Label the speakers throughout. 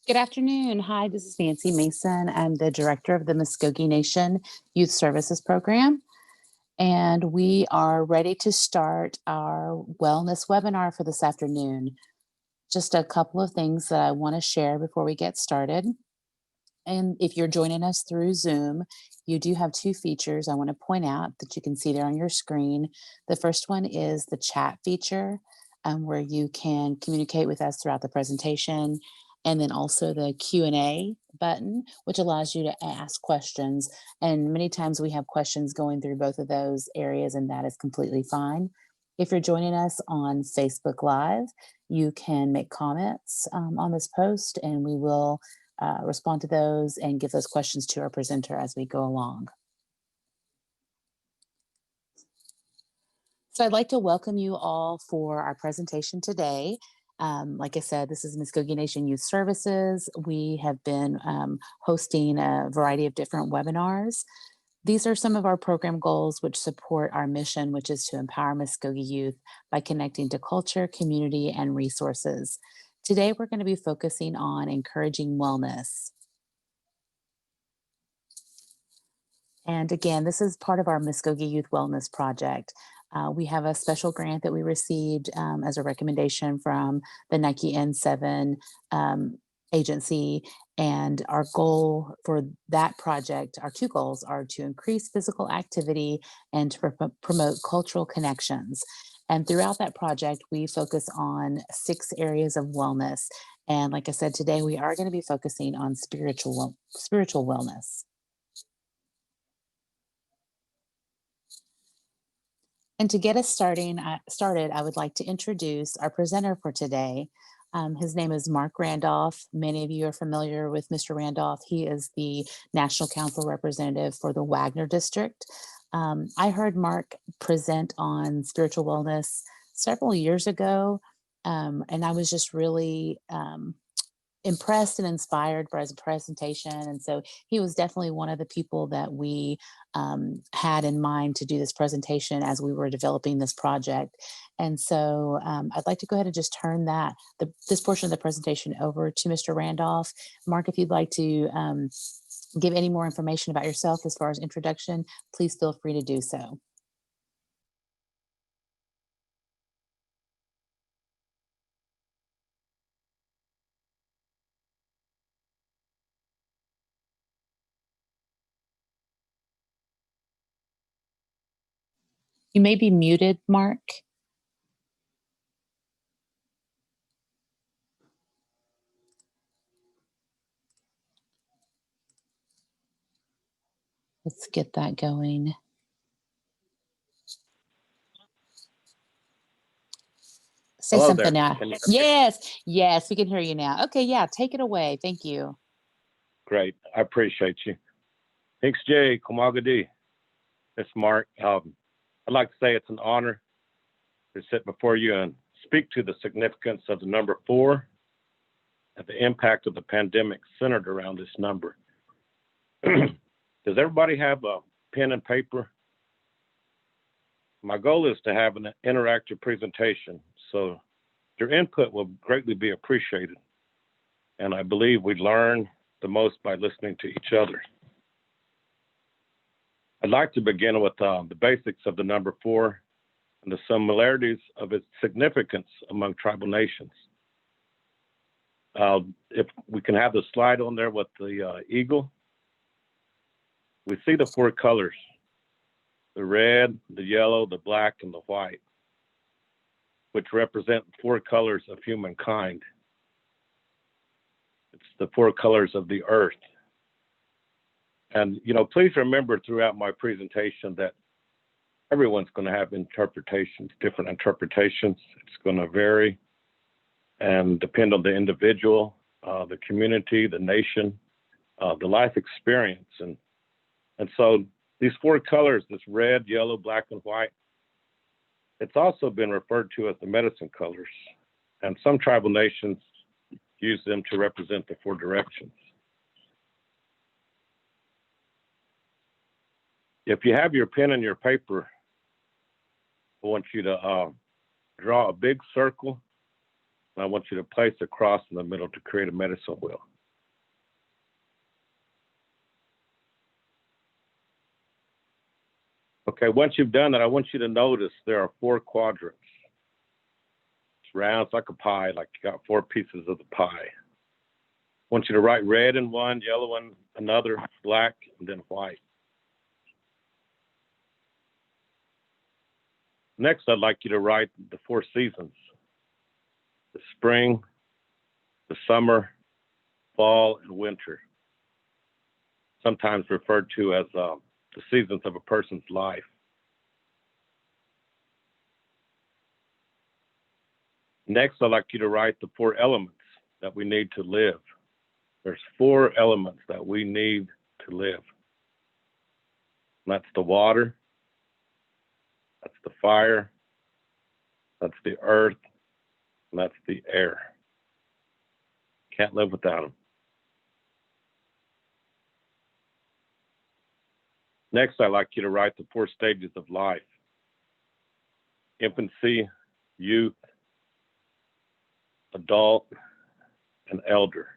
Speaker 1: Good afternoon. Hi, this is Nancy Mason. I'm the director of the Muskogee Nation Youth Services Program, and we are ready to start our wellness webinar for this afternoon. Just a couple of things that I want to share before we get started. And if you're joining us through Zoom, you do have two features I want to point out that you can see there on your screen. The first one is the chat feature, where you can communicate with us throughout the presentation, and then also the Q&A button, which allows you to ask questions. And many times we have questions going through both of those areas, and that is completely fine. If you're joining us on Facebook Live, you can make comments on this post, and we will respond to those and give those questions to our presenter as we go along. So I'd like to welcome you all for our presentation today. Like I said, this is Muskogee Nation Youth Services. We have been hosting a variety of different webinars. These are some of our program goals which support our mission, which is to empower Muskogee youth by connecting to culture, community, and resources. Today, we're going to be focusing on encouraging wellness. And again, this is part of our Muskogee Youth Wellness Project. We have a special grant that we received as a recommendation from the Nike N7 agency. And our goal for that project, our two goals are to increase physical activity and to promote cultural connections. And throughout that project, we focus on 6 areas of wellness. And like I said, today we are going to be focusing on spiritual wellness. And to get us started, I would like to introduce our presenter for today. His name is Mark Randolph. Many of you are familiar with Mr. Randolph. He is the National Council representative for the Wagner District. I heard Mark present on spiritual wellness several years ago, and I was just really impressed and inspired by his presentation. And so he was definitely one of the people that we had in mind to do this presentation as we were developing this project. And so I'd like to go ahead and just turn this portion of the presentation over to Mr. Randolph. Mark, if you'd like to give any more information about yourself as far as introduction, please feel free to do so. You may be muted, Mark. Let's get that going. Say
Speaker 2: Hello
Speaker 1: something
Speaker 2: there.
Speaker 1: now. Yes, we can hear you now. Okay, yeah, take it away. Thank you.
Speaker 2: Great. I appreciate you. Thanks, Jay. Komagadi. It's Mark. I'd like to say it's an honor to sit before you and speak to the significance of the number 4 and the impact of the pandemic centered around this number. Does everybody have a pen and paper? My goal is to have an interactive presentation, so your input will greatly be appreciated. And I believe we learn the most by listening to each other. I'd like to begin with the basics of the number 4 and the similarities of its significance among tribal nations. If we can have the slide on there with the eagle, we see the 4 colors: the red, the yellow, the black, and the white, which represent 4 colors of humankind. It's the 4 colors of the earth. And, please remember throughout my presentation that everyone's going to have interpretations, different interpretations. It's going to vary and depend on the individual, the community, the nation, the life experience. And so these 4 colors, this red, yellow, black, and white, it's also been referred to as the medicine colors. And some tribal nations use them to represent the 4 directions. If you have your pen and your paper, I want you to draw a big circle, and I want you to place a cross in the middle to create a medicine wheel. Okay, once you've done that, I want you to notice there are 4 quadrants. It's round, it's like a pie, like you got 4 pieces of the pie. I want you to write red in one, yellow in another, black, and then white. Next, I'd like you to write the 4 seasons: the spring, the summer, fall, and winter, sometimes referred to as the seasons of a person's life. Next, I'd like you to write the 4 elements that we need to live. There's 4 elements that we need to live. And that's the water, that's the fire, that's the earth, and that's the air. Can't live without them. Next, I'd like you to write the 4 stages of life: infancy, youth, adult, and elder.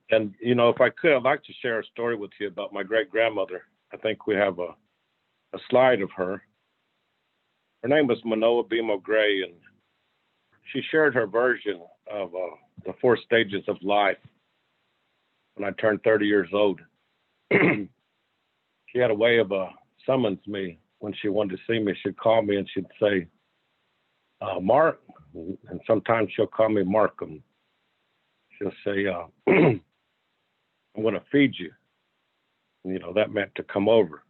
Speaker 2: And, you know, if I could, I'd like to share a story with you about my great-grandmother. I think we have a slide of her. Her name was Mvskoke, Gray, and she shared her version of the 4 stages of life when I turned 30 years old. She had a way of summons me when she wanted to see me. She'd call me and she'd say, Mark, and sometimes she'll call me Markham. She'll say, I'm going to feed you. And, you know, that meant to come over.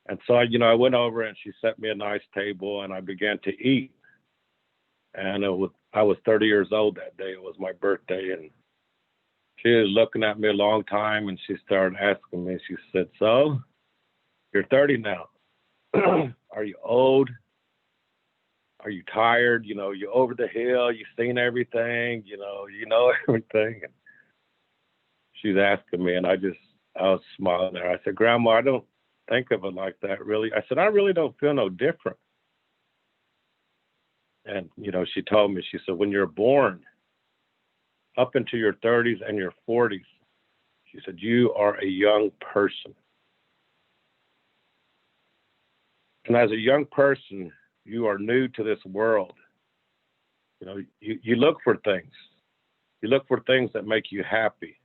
Speaker 2: And so, you know, I went over and she set me a nice table and I began to eat. And I was 30 years old that day. It was my birthday. And she was looking at me a long time and she started asking me, she said, so, you're 30 now. Are you old? Are you tired? You know, you're over the hill, you've seen everything, you know everything. And she's asking me, and I was smiling there. I said, Grandma, I don't think of it like that, really. I said, I really don't feel no different. And, you know, she told me, she said, when you're born up into your 30s and your 40s, she said, you are a young person. And as a young person, you are new to this world. You know, you look for things. You look for things that make you happy.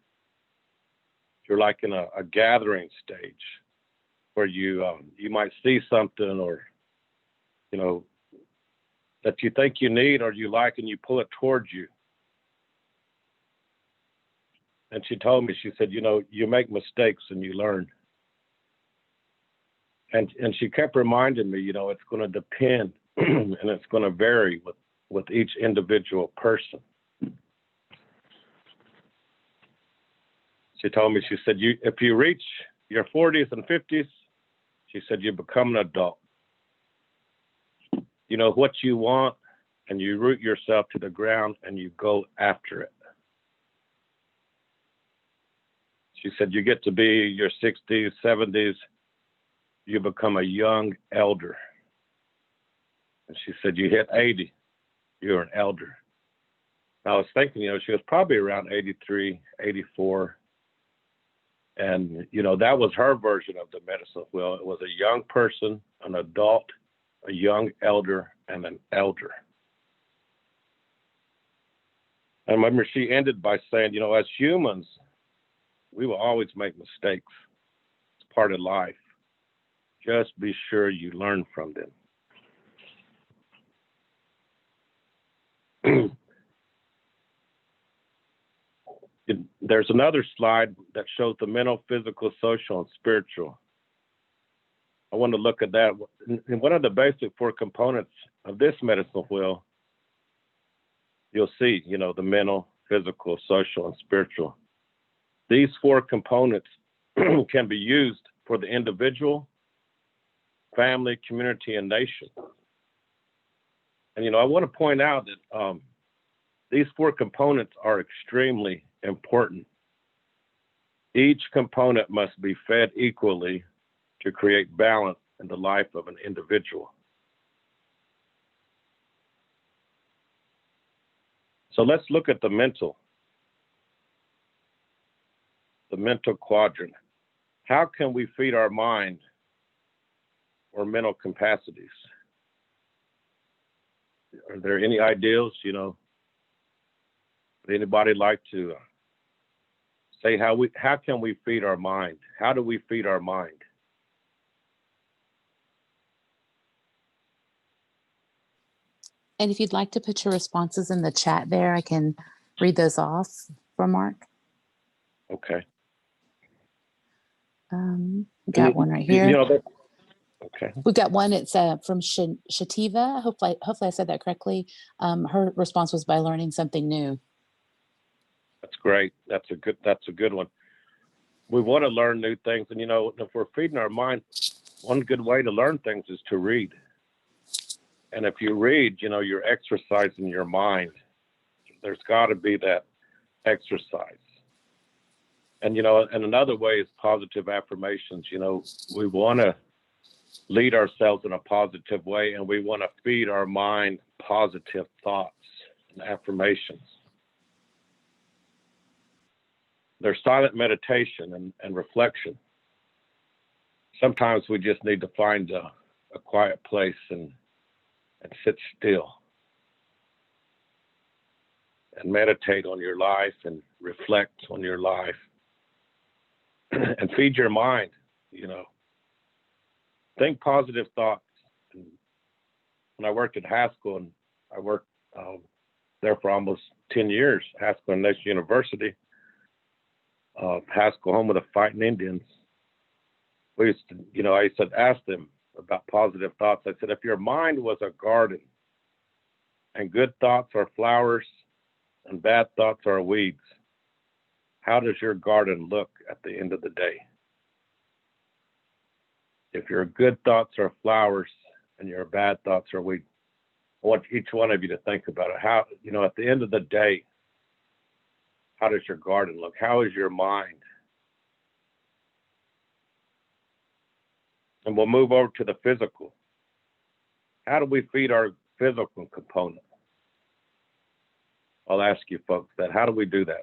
Speaker 2: You're like in a gathering stage where you might see something, or, you know, that you think you need or you like, and you pull it towards you. And she told me, she said, you know, you make mistakes and you learn. And she kept reminding me, you know, it's going to depend and it's going to vary with each individual person. She told me, she said, if you reach your 40s and 50s, she said, you become an adult. You know what you want, and you root yourself to the ground and you go after it. She said, you get to be your 60s, 70s, you become a young elder. And she said, you hit 80, you're an elder. And I was thinking, you know, she was probably around 83, 84. And, you know, that was her version of the medicine wheel. It was a young person, an adult, a young elder, and an elder. And I remember she ended by saying, you know, as humans, we will always make mistakes. It's part of life. Just be sure you learn from them. There's another slide that shows the mental, physical, social, and spiritual. I want to look at that. And one of the basic 4 components of this medicine wheel, you'll see, you know, the mental, physical, social, and spiritual. These 4 components can be used for the individual, family, community, and nation. And, you know, I want to point out that these 4 components are extremely important. Each component must be fed equally to create balance in the life of an individual. So let's look at the mental quadrant. how can we feed our mind or mental capacities? Are there any ideals, would anybody like to say how can we feed our mind? How do we feed our mind?
Speaker 1: And if you'd like to put your responses in the chat there, I can read those off for Mark.
Speaker 2: Okay.
Speaker 1: Got one right here.
Speaker 2: Okay.
Speaker 1: We've got one. It's from Shativa. Hopefully I said that correctly. Her response was by learning something new.
Speaker 2: That's great. That's a good one. We want to learn new things, and if we're feeding our mind, one good way to learn things is to read. And if you read, you're exercising your mind. There's got to be that exercise. And and another way is positive affirmations. We want to lead ourselves in a positive way, and we want to feed our mind positive thoughts and affirmations. There's silent meditation and reflection. Sometimes we just need to find a quiet place and sit still and meditate on your life and reflect on your life and feed your mind, think positive thoughts. And when I worked at Haskell, and I worked there for almost 10 years, Haskell Nation University, Haskell, home of the Fighting Indians, we used to, I used to ask them about positive thoughts. I said, if your mind was a garden and good thoughts are flowers and bad thoughts are weeds, how does your garden look at the end of the day? If your good thoughts are flowers and your bad thoughts are weeds, I want each one of you to think about it. How, at the end of the day, how does your garden look? How is your mind? And we'll move over to the physical. How do we feed our physical component? I'll ask you folks that. How do we do that?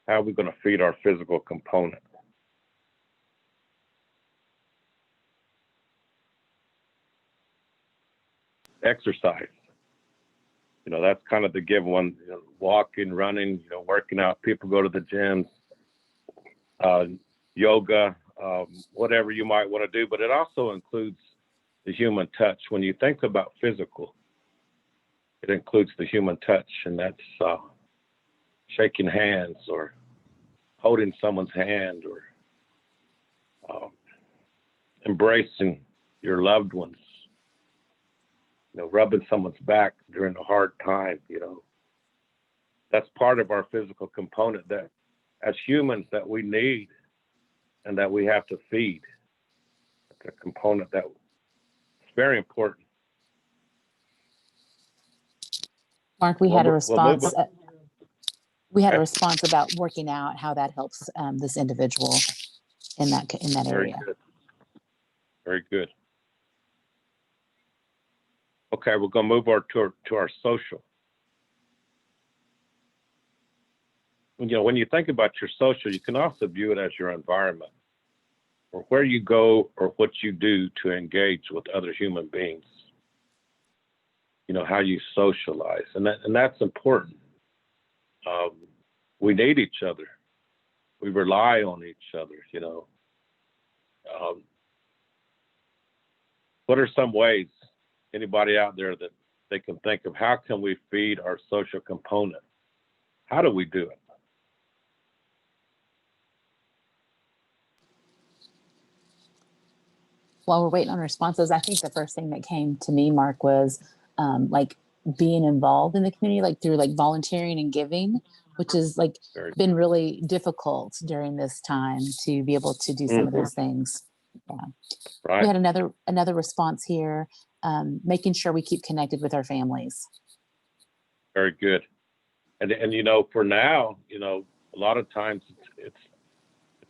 Speaker 2: How are we going to feed our physical component? Exercise. That's kind of the given one. Walking, running, working out. People go to the gyms, yoga, whatever you might want to do. But it also includes the human touch. When you think about physical, it includes the human touch, and that's shaking hands or holding someone's hand or embracing your loved ones. Rubbing someone's back during a hard time, that's part of our physical component that as humans that we need and that we have to feed. It's a component that's very important.
Speaker 1: Mark, we had a response. We had a response about working out, how that helps this individual in that area.
Speaker 2: Very good. Very good. Okay, we're going to move over to our social. When you think about your social, you can also view it as your environment, or where you go or what you do to engage with other human beings. How you socialize, and that's important. We need each other. We rely on each other. What are some ways? Anybody out there that they can think of, how can we feed our social component? How do we do it?
Speaker 1: While we're waiting on responses, I think the first thing that came to me, Mark, was like being involved in the community, like through like volunteering and giving, which is like been really difficult during this time to be able to do some of those things. Yeah.
Speaker 2: Right.
Speaker 1: We had another response here, making sure we keep connected with our families.
Speaker 2: Very good. And for now, a lot of times it's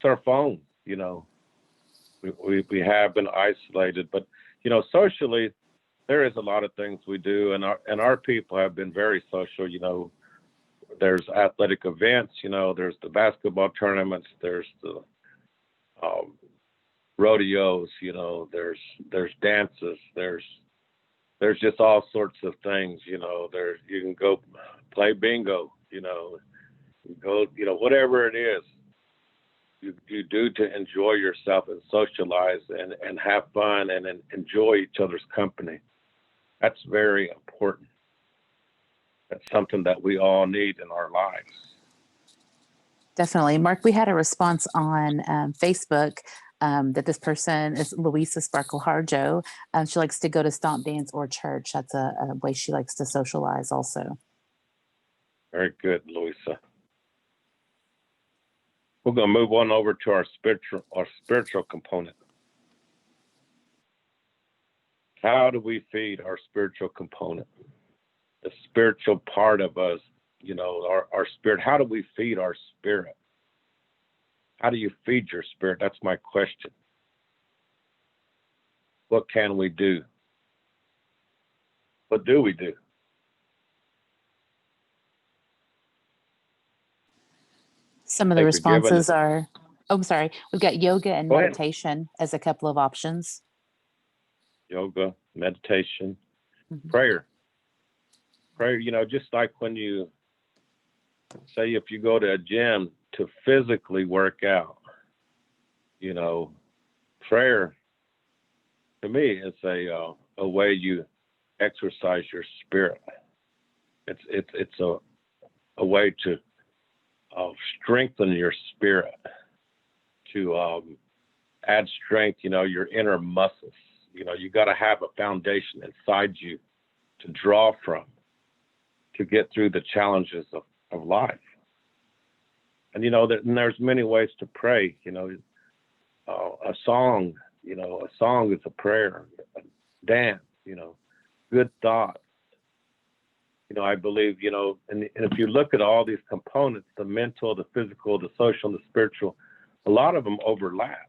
Speaker 2: our phone. We have been isolated, but socially there is a lot of things we do, and our people have been very social. there's athletic events, there's the basketball tournaments, there's the rodeos, there's dances, there's just all sorts of things, you can go play bingo, go, whatever it is you do to enjoy yourself and socialize and have fun and enjoy each other's company. That's very important. That's something that we all need in our lives.
Speaker 1: Definitely. Mark, we had a response on Facebook that this person is Louisa Sparkle Harjo. She likes to go to stomp dance or church. That's a way she likes to socialize also.
Speaker 2: Very good, Louisa. We're going to move on over to our spiritual component. How do we feed our spiritual component? The spiritual part of us, our spirit. How do we feed our spirit? How do you feed your spirit? That's my question. What can we do? What do we do?
Speaker 1: Some of the responses are, I'm sorry, we've got yoga and meditation as a couple of options.
Speaker 2: Yoga, meditation, prayer. Prayer, just like when you say if you go to a gym to physically work out, prayer to me is a way you exercise your spirit. It's a way to strengthen your spirit, to add strength, your inner muscles. You got to have a foundation inside you to draw from to get through the challenges of life. And there's many ways to pray. A song is a prayer. Dance, good thoughts. I believe, and if you look at all these components, the mental, the physical, the social, the spiritual, a lot of them overlap.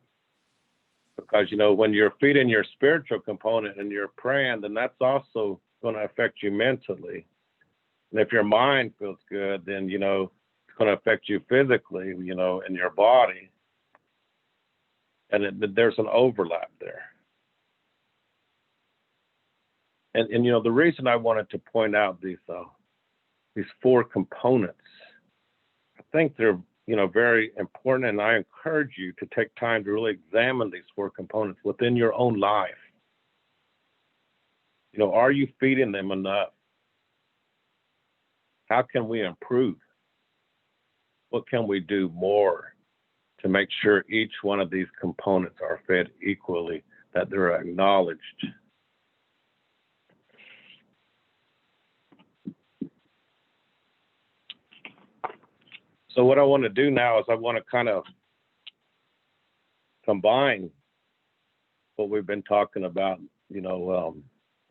Speaker 2: Because, when you're feeding your spiritual component and you're praying, then that's also going to affect you mentally. And if your mind feels good, then, it's going to affect you physically, in your body. And there's an overlap there. And the reason I wanted to point out these four components, I think they're, very important. And I encourage you to take time to really examine these four components within your own life. Are you feeding them enough? How can we improve? What can we do more to make sure each one of these components are fed equally, that they're acknowledged? So what I want to do now is I want to kind of combine what we've been talking about, the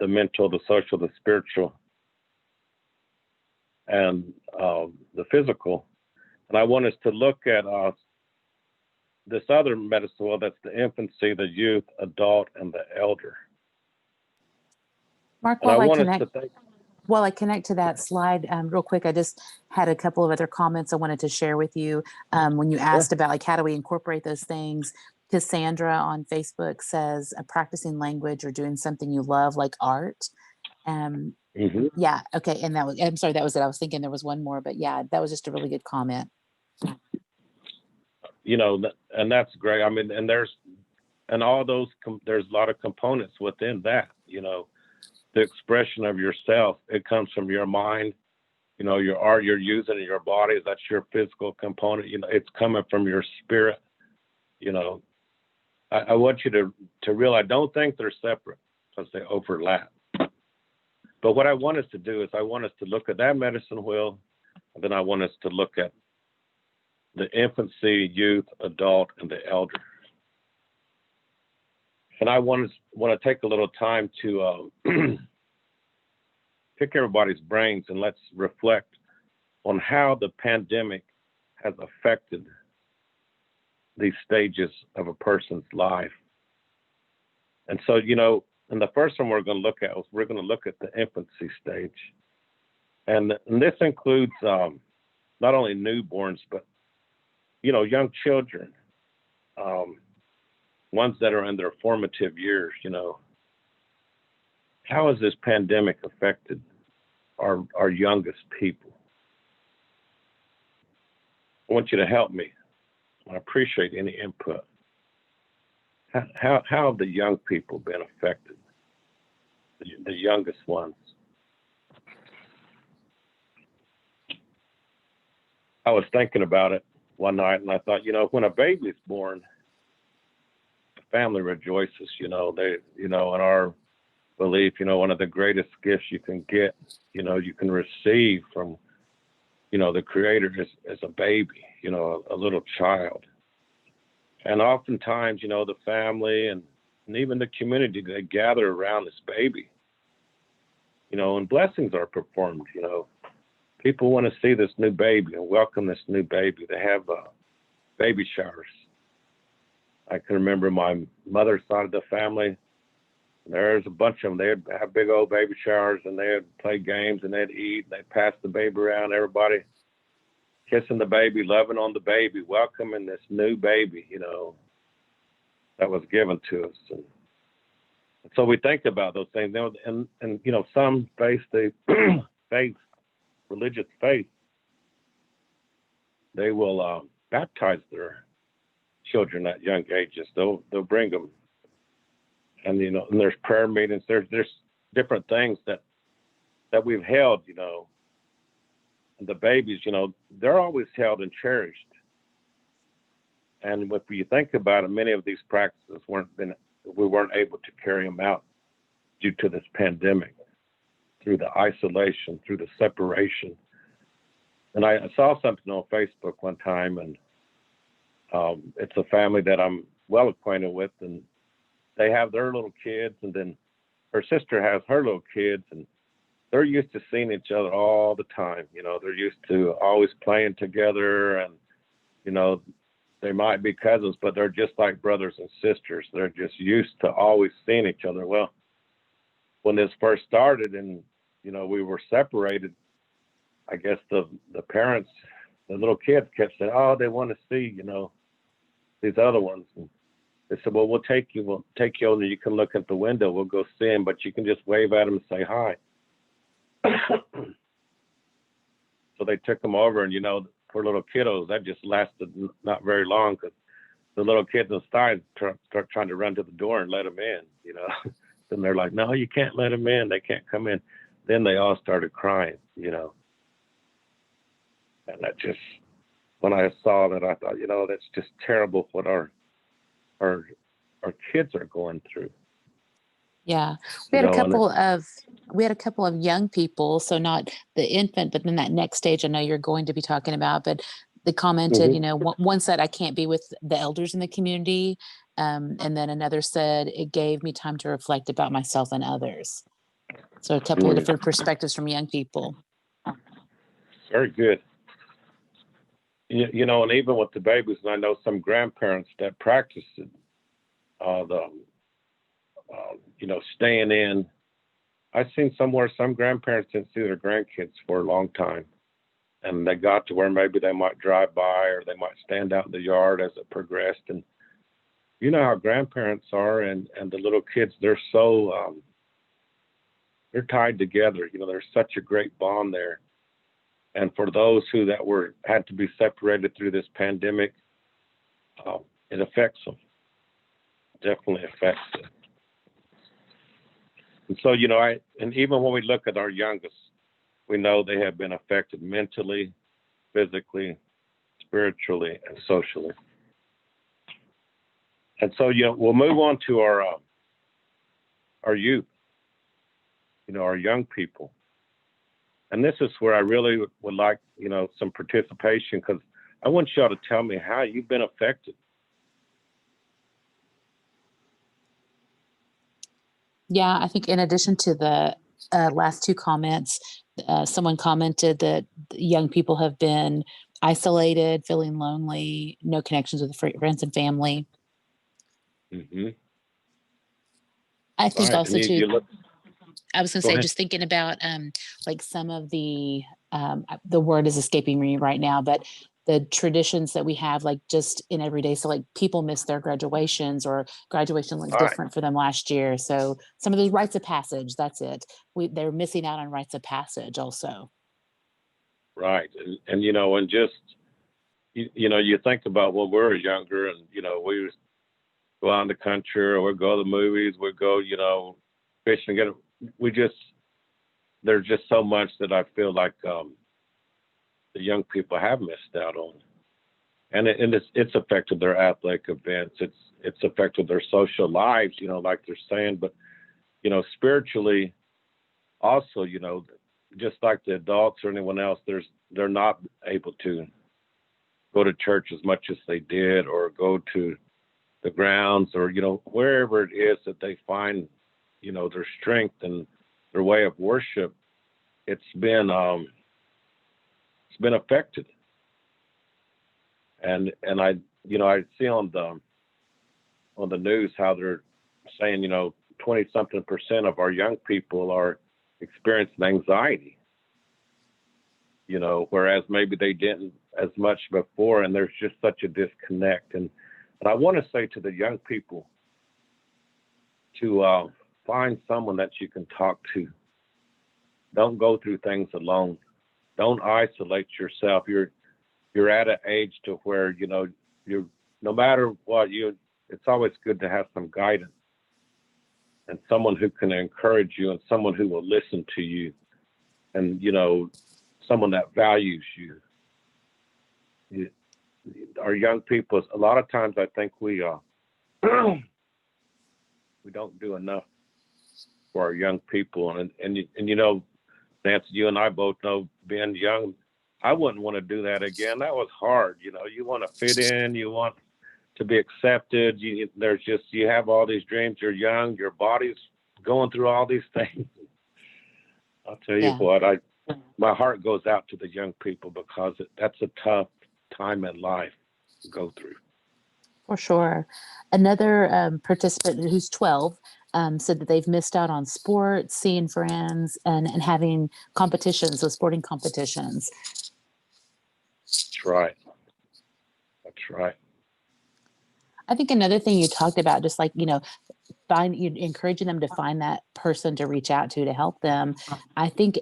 Speaker 2: mental, the social, the spiritual, and the physical. And I want us to look at this other medicine wheel, that's the infancy, the youth, adult, and the elder.
Speaker 1: Mark, while I connect to that slide real quick, I just had a couple of other comments I wanted to share with you. When you asked about how do we incorporate those things, Cassandra on Facebook says practicing language or doing something you love, like art. Yeah, okay, and I'm sorry, that was it. I was thinking there was one more, but yeah, that was just a really good comment.
Speaker 2: And that's great. I mean, and there's a lot of components within that. The expression of yourself, it comes from your mind. Your art you're using in your body, that's your physical component. It's coming from your spirit. I want you to realize, don't think they're separate because they overlap. But what I want us to do is I want us to look at that medicine wheel, and then I want us to look at the infancy, youth, adult, and the elder. And I want to take a little time to pick everybody's brains and let's reflect on how the pandemic has affected these stages of a person's life. And so, and the first one we're going to look at is the infancy stage. And this includes not only newborns, but, you know, young children, ones that are in their formative years, you know. How has this pandemic affected our youngest people? I want you to help me. I appreciate any input. How have the young people been affected? The youngest ones. I was thinking about it one night, and I thought, you know, when a baby's born, the family rejoices. You know, in our belief, you know, one of the greatest gifts you can get, you know, you can receive from, you know, the Creator is a baby, you know, a little child. And oftentimes, you know, the family and even the community, they gather around this baby, you know, and blessings are performed. You know, people want to see this new baby and welcome this new baby. They have baby showers. I can remember my mother's side of the family. There's a bunch of them. They'd have big old baby showers, and they'd play games, and they'd eat, and they'd pass the baby around, everybody kissing the baby, loving on the baby, welcoming this new baby, you know, that was given to us. And so we think about those things. And you know, some face the faith, religious faith. They will baptize their children at young ages. They'll bring them. And, you know, and there's prayer meetings. There's different things that we've held, you know. The babies, you know, they're always held and cherished. And if you think about it, many of these practices we weren't able to carry them out due to this pandemic, through the isolation, through the separation. And I saw something on Facebook one time, and it's a family that I'm well acquainted with, and they have their little kids, and then her sister has her little kids, and they're used to seeing each other all the time. You know, they're used to always playing together, and, you know, they might be cousins, but they're just like brothers and sisters. They're just used to always seeing each other. Well, when this first started and, you know, we were separated, I guess the parents, the little kids kept saying, oh, they want to see, you know, these other ones. And they said, well, we'll take you over, and you can look at the window. We'll go see them, but you can just wave at them and say hi. So they took them over, and, you know, for little kiddos, that just lasted not very long, because the little kids inside start trying to run to the door and let them in, you know. Then they're like, no, you can't let them in. They can't come in. Then they all started crying, you know. And that just, when I saw that, I thought, you know, that's just terrible what our kids are going through.
Speaker 1: Yeah, we had a couple of young people, so not the infant, but then that next stage I know you're going to be talking about, but they commented, you know, one said, I can't be with the elders in the community. And then another said, it gave me time to reflect about myself and others. So a couple of different perspectives from young people.
Speaker 2: Very good. You know, and even with the babies, and I know some grandparents that practice it, you know, staying in. I've seen somewhere some grandparents didn't see their grandkids for a long time, and they got to where maybe they might drive by or they might stand out in the yard as it progressed. And you know how grandparents are, and the little kids, they're so they're tied together. You know, there's such a great bond there. And for those who had to be separated through this pandemic, it affects them. Definitely affects them. And so, you know, and even when we look at our youngest, we know they have been affected mentally, physically, spiritually, and socially. And so, you know, we'll move on to our youth, you know, our young people. And this is where I really would like, you know, some participation, because I want y'all to tell me how you've been affected.
Speaker 1: Yeah, I think in addition to the last two comments, someone commented that young people have been isolated, feeling lonely, no connections with friends and family.
Speaker 2: Mm-hmm.
Speaker 1: I think
Speaker 2: Right.
Speaker 1: also too, I was going to say,
Speaker 2: ahead.
Speaker 1: just thinking about like some of the the word is escaping me right now, but the traditions that we have, like just in every day. So like people miss their graduations, or graduation looked
Speaker 2: Right,
Speaker 1: different for them last year. So some of those rites of passage, that's it. They're missing out on rites of passage also.
Speaker 2: right. And and just, you think about when we were younger and, we would go out in the country or we'd go to the movies, we'd go, fishing, we just, there's just so much that I feel like the young people have missed out on. And it's affected their athletic events. It's affected their social lives, like they're saying, but, spiritually also, just like the adults or anyone else, they're not able to go to church as much as they did, or go to the grounds, or wherever it is that they find their strength and their way of worship. It's been affected, and I see on the news how they're saying 20-something% of our young people are experiencing anxiety, whereas maybe they didn't as much before, and there's just such a disconnect. And I want to say to the young people to find someone that you can talk to. Don't go through things alone. Don't isolate yourself. You're at an age to where you're, no matter what, it's always good to have some guidance and someone who can encourage you, and someone who will listen to you, and someone that values you. Our young people, a lot of times I think we we don't do enough for our young people, and Nancy, you and I both know, being young, I wouldn't want to do that again. That was hard. You want to fit in, you want to be accepted. You have all these dreams. You're young, your body's going through all these things. I'll tell you
Speaker 1: Yeah.
Speaker 2: what, my heart goes out to the young people, because that's a tough time in life to go through.
Speaker 1: For sure. Another participant who's 12 said that they've missed out on sports, seeing friends, and having competitions, so sporting competitions.
Speaker 2: That's right. That's right.
Speaker 1: I think another thing you talked about, just like, encouraging them to find that person to reach out to help them. I think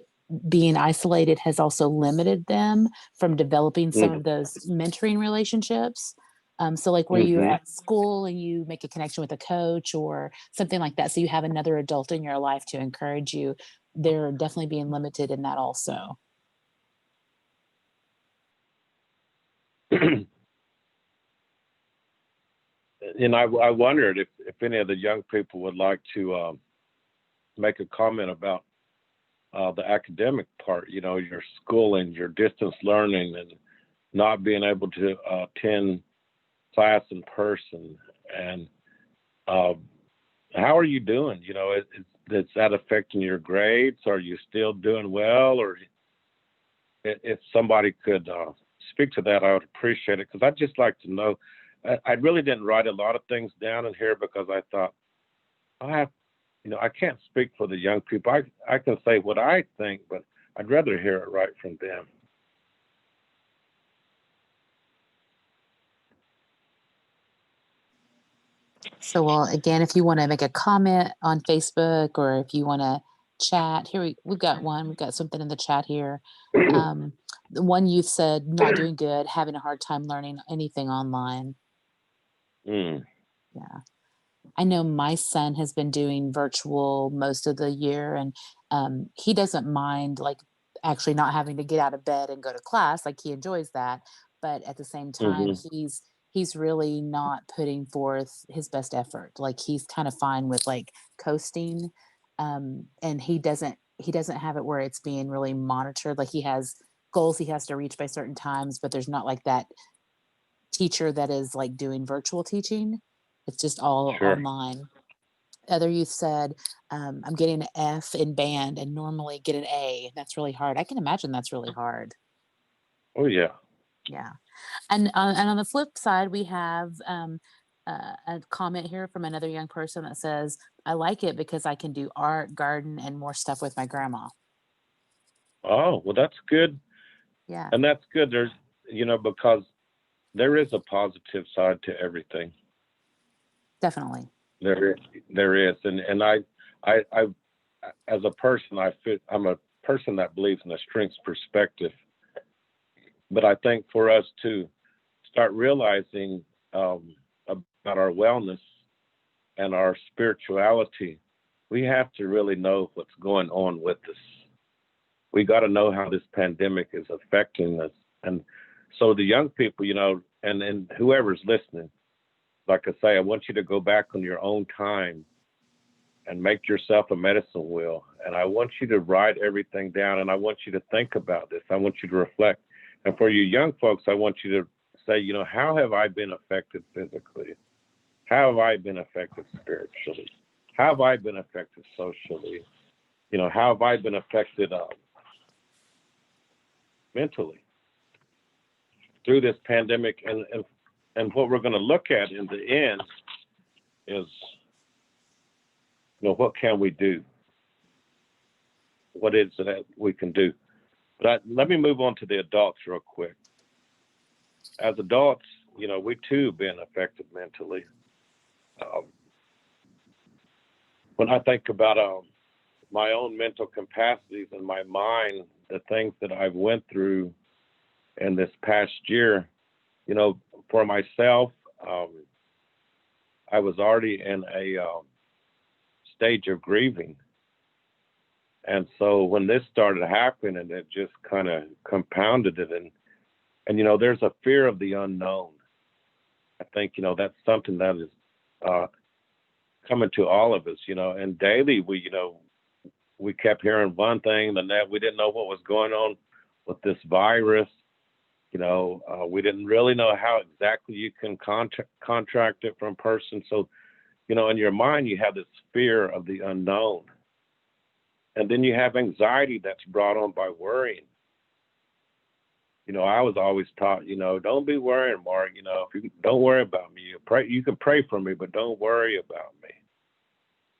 Speaker 1: being isolated has also limited them from developing some of those mentoring relationships. So like where you're at school and you make a connection with a coach or something like that, so you have another adult in your life to encourage you, they're definitely being limited in that also.
Speaker 2: And I wondered if any of the young people would like to make a comment about the academic part, your schooling, your distance learning, and not being able to attend class in person. And how are you doing? Is that affecting your grades? Are you still doing well? Or if somebody could speak to that, I would appreciate it, because I'd just like to know. I really didn't write a lot of things down in here, because I thought I can't speak for the young people. I can say what I think, but I'd rather hear it right from them.
Speaker 1: So, well, again, if you want to make a comment on Facebook, or if you want to chat, we've got one. We've got something in the chat here. The one youth said, not doing good, having a hard time learning anything online.
Speaker 2: Mm.
Speaker 1: Yeah. I know my son has been doing virtual most of the year, and he doesn't mind like actually not having to get out of bed and go to class. Like he enjoys that, but at the same time,
Speaker 2: Mm-hmm.
Speaker 1: he's really not putting forth his best effort. Like he's kind of fine with like coasting, and he doesn't have it where it's being really monitored. Like he has goals he has to reach by certain times, but there's not like that teacher that is like doing virtual teaching. It's just all
Speaker 2: Sure.
Speaker 1: online. Other youth said, I'm getting an F in band and normally get an A. That's really hard. I can imagine that's really hard.
Speaker 2: Oh, yeah.
Speaker 1: Yeah. And on the flip side, we have a comment here from another young person that says, I like it because I can do art, garden, and more stuff with my grandma.
Speaker 2: Oh, well, that's good.
Speaker 1: Yeah,
Speaker 2: And that's good. There's, because there is a positive side to everything.
Speaker 1: definitely.
Speaker 2: There, there is. And I, as a person, I'm a person that believes in a strengths perspective. But I think for us to start realizing about our wellness and our spirituality, we have to really know what's going on with us. We got to know how this pandemic is affecting us. And so the young people, and whoever's listening, like I say, I want you to go back on your own time and make yourself a medicine wheel. And I want you to write everything down, and I want you to think about this. I want you to reflect. And for you young folks, I want you to say, how have I been affected physically? How have I been affected spiritually? How have I been affected socially? How have I been affected mentally through this pandemic? And what we're going to look at in the end is, what can we do? What is it that we can do? But let me move on to the adults real quick. As adults, we too been affected mentally. When I think about my own mental capacities and my mind, the things that I've went through in this past year, for myself, I was already in a stage of grieving. And so when this started happening, it just kind of compounded it. And there's a fear of the unknown. I think, that's something that is coming to all of us, and daily we kept hearing one thing, and that we didn't know what was going on with this virus. We didn't really know how exactly you can contract it from person. So, in your mind, you have this fear of the unknown. And then you have anxiety that's brought on by worrying. I was always taught, don't be worrying, Mark. If you don't worry about me, you can pray for me, but don't worry about me.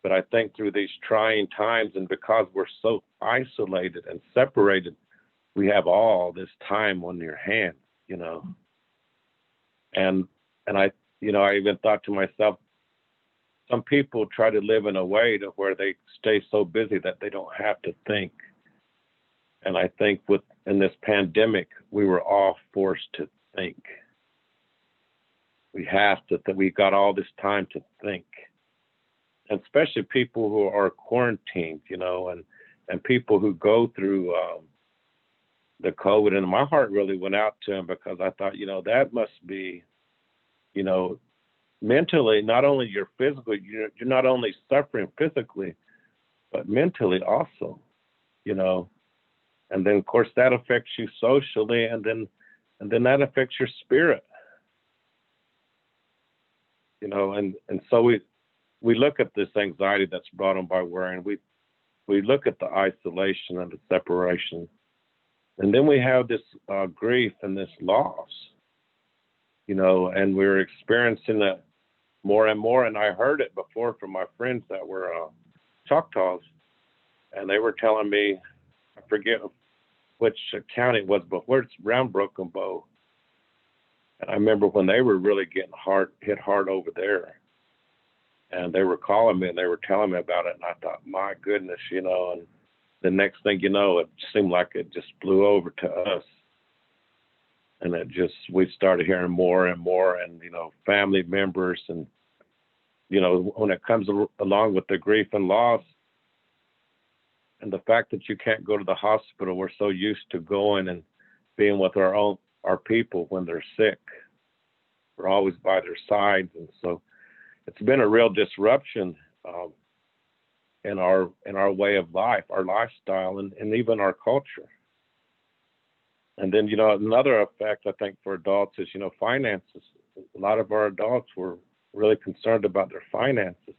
Speaker 2: But I think through these trying times, and because we're so isolated and separated, we have all this time on your hands, and I, I even thought to myself, some people try to live in a way to where they stay so busy that they don't have to think. And I think in this pandemic, we were all forced to think. We we got all this time to think. And especially people who are quarantined, and people who go through the COVID. And my heart really went out to them, because I thought, that must be, mentally, not only you're physically, you're not only suffering physically, but mentally also, and then of course that affects you socially, and then that affects your spirit, and so we look at this anxiety that's brought on by worrying. We look at the isolation and the separation, and then we have this grief and this loss, and we're experiencing that more and more. And I heard it before from my friends that were Choctaws, and they were telling me, I forget which county it was, but where it's around Broken Bow. And I remember when they were really getting hit hard over there, and they were calling me and they were telling me about it, and I thought, my goodness, and the next thing you know, it seemed like it just blew over to us. And we started hearing more and more, and, family members, and, when it comes along with the grief and loss, and the fact that you can't go to the hospital, we're so used to going and being with our people when they're sick. We're always by their sides. And so it's been a real disruption in our way of life, our lifestyle, and even our culture. And then, another effect, I think, for adults is, finances. A lot of our adults were really concerned about their finances.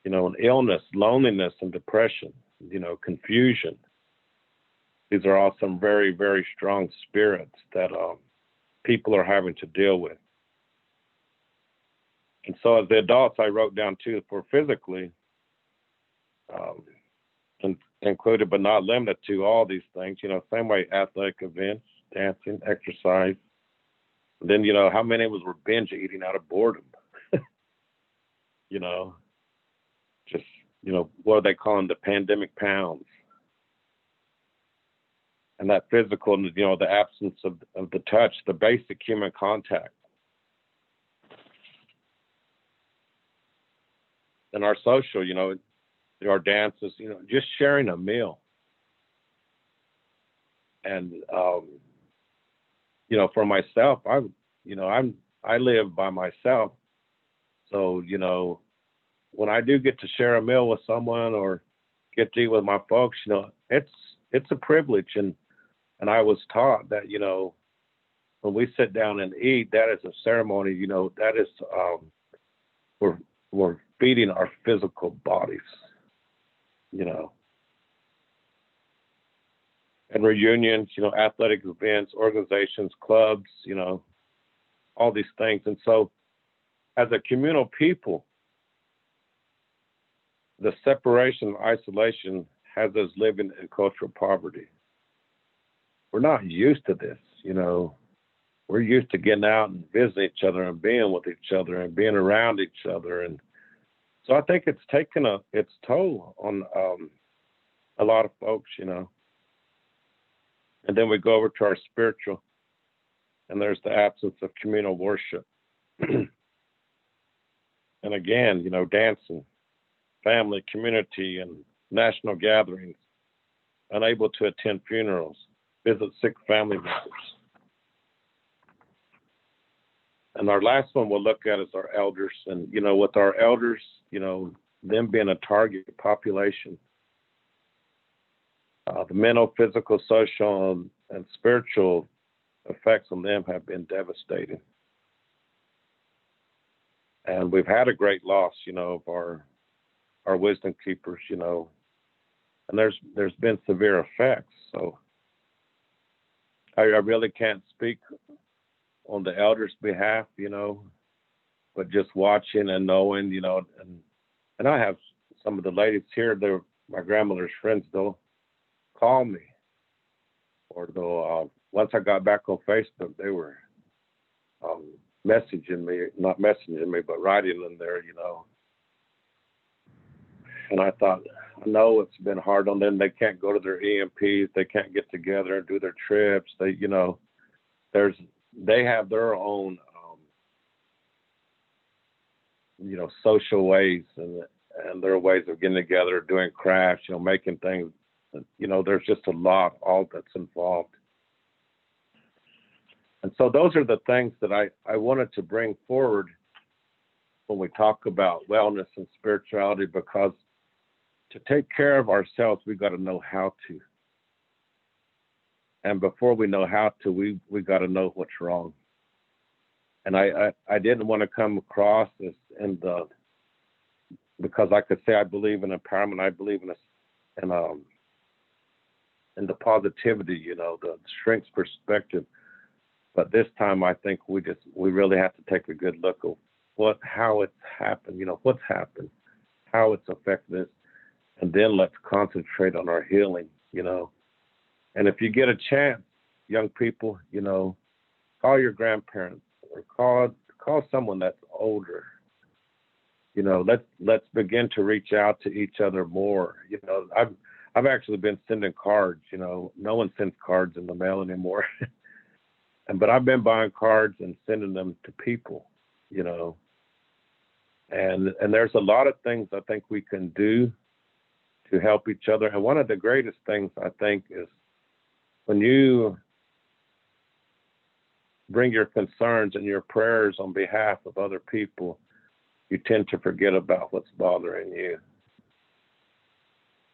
Speaker 2: And illness, loneliness, and depression, confusion. These are all some very, very strong spirits that people are having to deal with. And so as the adults, I wrote down too, for physically, and included but not limited to all these things. Same way athletic events, dancing, exercise. Then, how many of us were binge eating out of boredom? you know, just, what are they calling the pandemic pounds? And that physical, the absence of the touch, the basic human contact. And our social, our dances, just sharing a meal. And, for myself, I live by myself. So, when I do get to share a meal with someone or get to eat with my folks, it's a privilege. And I was taught that, when we sit down and eat, that is a ceremony, that is, we're feeding our physical bodies, and reunions, athletic events, organizations, clubs, all these things. And so as a communal people, the separation and isolation has us living in cultural poverty. We're not used to this, We're used to getting out and visiting each other and being with each other and being around each other. And so I think it's taken its toll on a lot of folks, And then we go over to our spiritual, and there's the absence of communal worship. And again, dancing, family, community, and national gatherings, unable to attend funerals, visit sick family members. And our last one we'll look at is our elders. And, with our elders, them being a target population, the mental, physical, social, and spiritual effects on them have been devastating. And we've had a great loss, of our wisdom keepers, and there's been severe effects. So I really can't speak on the elders' behalf, but just watching and knowing, and I have some of the ladies here, they're my grandmother's friends, they'll call me, or they'll, once I got back on Facebook, they were messaging me, not messaging me, but writing in there, And I thought, I know it's been hard on them. They can't go to their EMPs. They can't get together and do their trips. They, they have their own, social ways and their ways of getting together, doing crafts, making things. There's just a lot, all that's involved. And so those are the things that I wanted to bring forward when we talk about wellness and spirituality, because to take care of ourselves, we've got to know how to. And before we know how to, we got to know what's wrong. And I didn't want to come across this because I could say I believe in empowerment, I believe in the positivity, the shrink's perspective. But this time, I think we really have to take a good look at how it's happened, what's happened, how it's affected us, and then let's concentrate on our healing, And if you get a chance, young people, call your grandparents or call someone that's older. Let's begin to reach out to each other more. I've actually been sending cards. No one sends cards in the mail anymore. But I've been buying cards and sending them to people, and there's a lot of things I think we can do to help each other. And one of the greatest things I think is when you bring your concerns and your prayers on behalf of other people, you tend to forget about what's bothering you.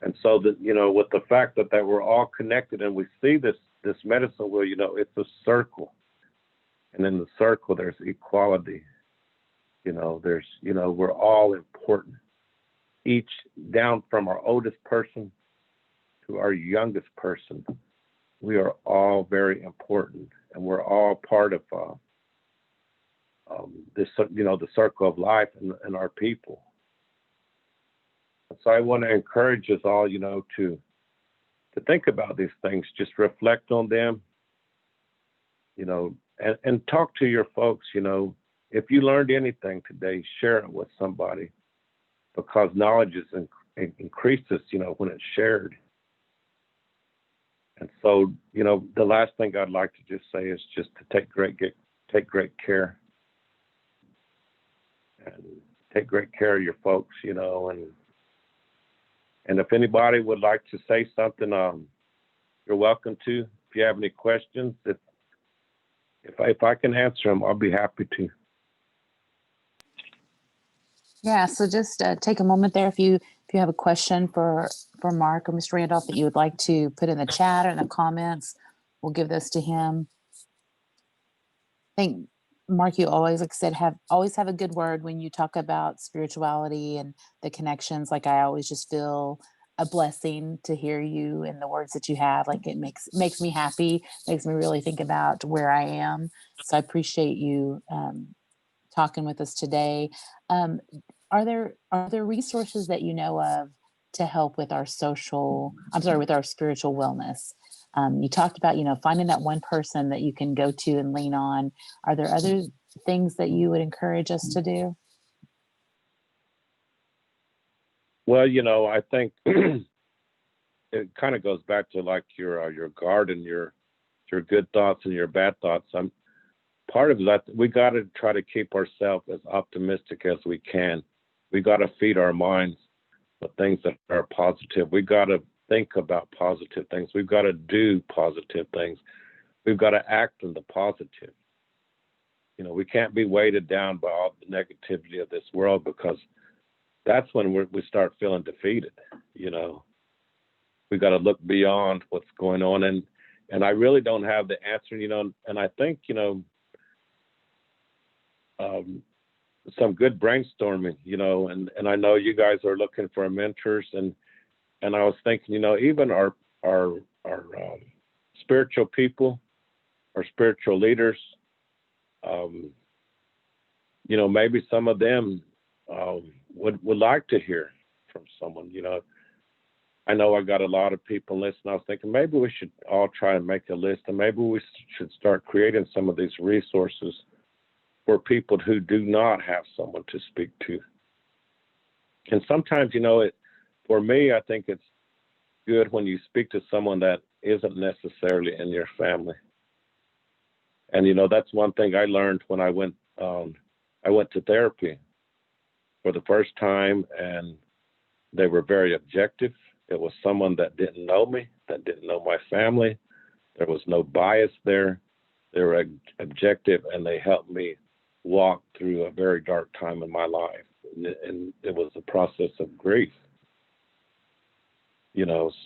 Speaker 2: And so that, with the fact that we're all connected and we see this medicine wheel, it's a circle. And in the circle, there's equality. There's, we're all important. Each down from our oldest person to our youngest person, we are all very important. And we're all part of this, the circle of life and our people. So I want to encourage us all, to to think about these things, just reflect on them, and talk to your folks. If you learned anything today, share it with somebody, because knowledge increases, when it's shared. And so, the last thing I'd like to just say is just to take great care, and take great care of your folks, and if anybody would like to say something, you're welcome to. If you have any questions, if I can answer them, I'll be happy to.
Speaker 1: Yeah, so just take a moment there if you have a question for Mark or Mr. Randolph that you would like to put in the chat or in the comments, we'll give those to him. I think, Mark, you always, like I said, always have a good word when you talk about spirituality and the connections. Like, I always just feel a blessing to hear you and the words that you have. Like, it makes me happy, makes me really think about where I am. So I appreciate you talking with us today. Are there resources that you know of to help with our with our spiritual wellness? You talked about, finding that one person that you can go to and lean on. Are there other things that you would encourage us to do?
Speaker 2: Well, I think it kind of goes back to like your garden, your good thoughts and your bad thoughts. Part of that, we got to try to keep ourselves as optimistic as we can. We got to feed our minds with things that are positive. We got to think about positive things. We've got to do positive things. We've got to act on the positive. We can't be weighted down by all the negativity of this world, because that's when we start feeling defeated. We got to look beyond what's going on. And I really don't have the answer, and I think, some good brainstorming, and I know you guys are looking for mentors, and I was thinking, even our spiritual people, our spiritual leaders, maybe some of them would like to hear from someone. I know I got a lot of people listening. I was thinking maybe we should all try and make a list, and maybe we should start creating some of these resources for people who do not have someone to speak to. And sometimes, for me, I think it's good when you speak to someone that isn't necessarily in your family. And, that's one thing I learned when I went to therapy for the first time, and they were very objective. It was someone that didn't know me, that didn't know my family. There was no bias there. They were objective, and they helped me walk through a very dark time in my life. And it was a process of grief.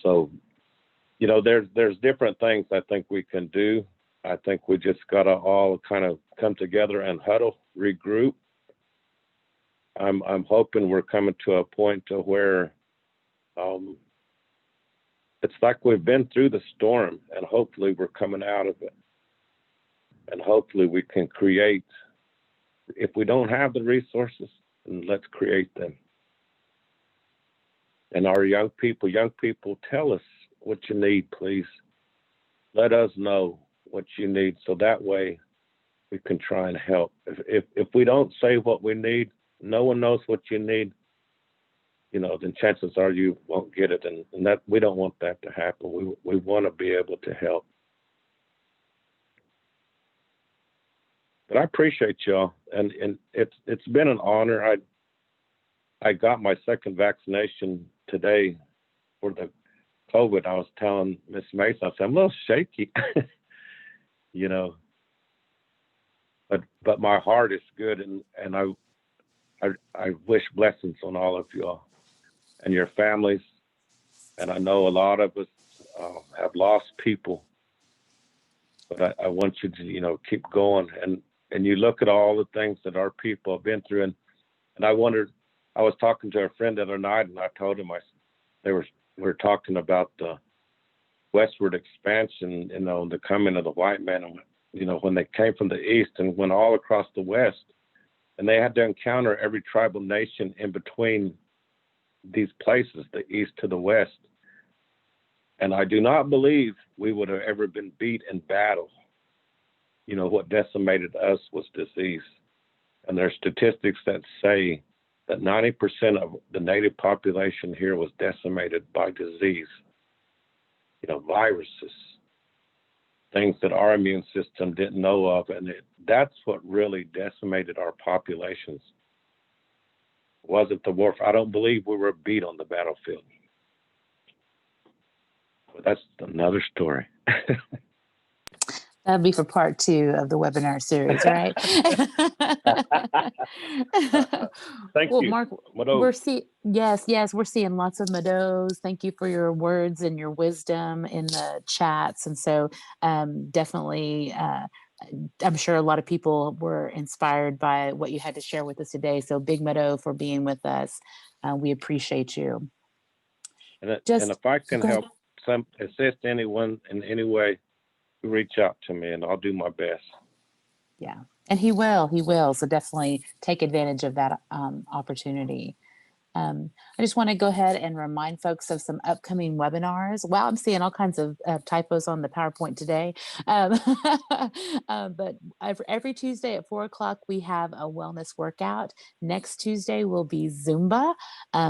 Speaker 2: So, there's different things I think we can do. I think we just got to all kind of come together and huddle, regroup. I'm hoping we're coming to a point to where it's like we've been through the storm, and hopefully we're coming out of it. And hopefully we can create, if we don't have the resources, then let's create them. And our young people, tell us what you need, please. Let us know what you need, so that way we can try and help. If we don't say what we need, no one knows what you need, then chances are you won't get it. And that, we don't want that to happen. We want to be able to help. But I appreciate y'all, and it's been an honor. I got my second vaccination today for the COVID. I was telling Miss Mason, I said, I'm a little shaky, but my heart is good, and I wish blessings on all of y'all and your families. And I know a lot of us have lost people, but I want you to, keep going. And you look at all the things that our people have been through. And I wondered, I was talking to a friend the other night, and I told him, we were talking about the westward expansion, the coming of the white man, when they came from the east and went all across the west, and they had to encounter every tribal nation in between these places, the east to the west. And I do not believe we would have ever been beat in battle. You know, what decimated us was disease. And there are statistics that say that 90% of the native population here was decimated by disease. You know, viruses, things that our immune system didn't know of. And that's what really decimated our populations. It wasn't the warfare. I don't believe we were beat on the battlefield. But that's another story.
Speaker 1: That'll be for part 2 of the webinar series, right?
Speaker 2: Thank
Speaker 1: Well,
Speaker 2: you.
Speaker 1: Mark,
Speaker 2: Mado.
Speaker 1: we're seeing lots of Mados. Thank you for your words and your wisdom in the chats. And so definitely, I'm sure a lot of people were inspired by what you had to share with us today. So big Mado for being with us. We appreciate you.
Speaker 2: And if I can help assist anyone in any way, reach out to me and I'll do my best.
Speaker 1: Yeah, and he will. So definitely take advantage of that opportunity. I just want to go ahead and remind folks of some upcoming webinars. Wow, I'm seeing all kinds of typos on the PowerPoint today. But every Tuesday at 4 o'clock, we have a wellness workout. Next Tuesday will be Zumba.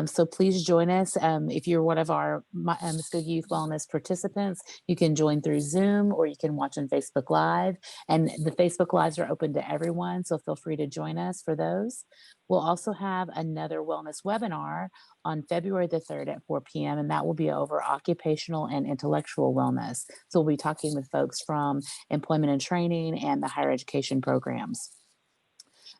Speaker 1: So please join us. If you're one of our Mvskoke Youth Wellness participants, you can join through Zoom or you can watch on Facebook Live. And the Facebook Lives are open to everyone, so feel free to join us for those. We'll also have another wellness webinar on February the 3rd at 4 p.m. and that will be over occupational and intellectual wellness. So we'll be talking with folks from employment and training and the higher education programs.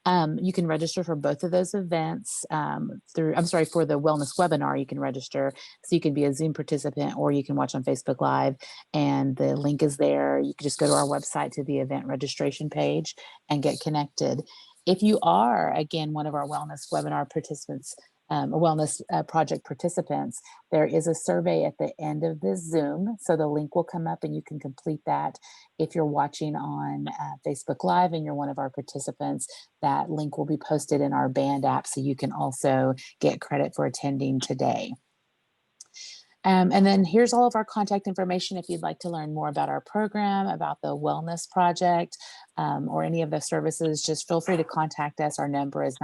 Speaker 1: You can register for both of those events for the wellness webinar, you can register. So you can be a Zoom participant or you can watch on Facebook Live and the link is there. You can just go to our website to the event registration page and get connected. If you are, again, one of our wellness webinar participants, or wellness project participants, there is a survey at the end of this Zoom. So the link will come up and you can complete that. If you're watching on Facebook Live and you're one of our participants, that link will be posted in our Band app so you can also get credit for attending today. And then here's all of our contact information if you'd like to learn more about our program, about the wellness project, or any of the services. Just feel free to contact us. Our number is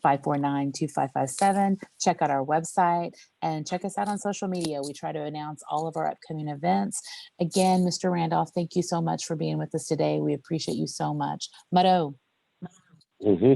Speaker 1: 918-549-2557. Check out our website and check us out on social media. We try to announce all of our upcoming events. Again, Mr. Randolph, thank you so much for being with us today. We appreciate you so much. Mado.
Speaker 2: Mm-hmm.